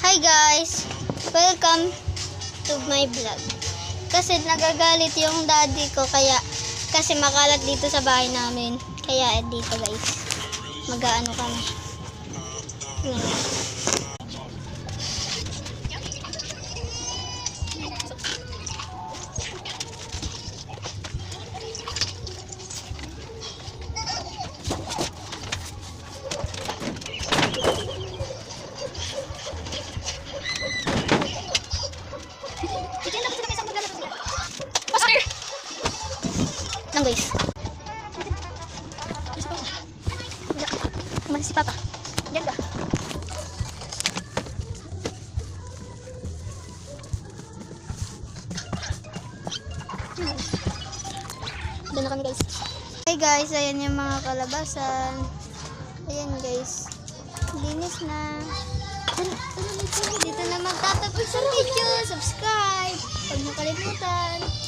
Hi guys! Welcome to my vlog. Kasi nagagalit yung daddy ko kasi makalat dito sa bahay namin. Kaya dito guys. Mag-aano kami. Lang guys. Umalis si Papa. Diyan ka. Doon na kami guys. Hey guys, ayan yung mga kalabasan. Ayan guys. Linis na. Dito na magtatapos sa video. Subscribe. Huwag mo kalimutan.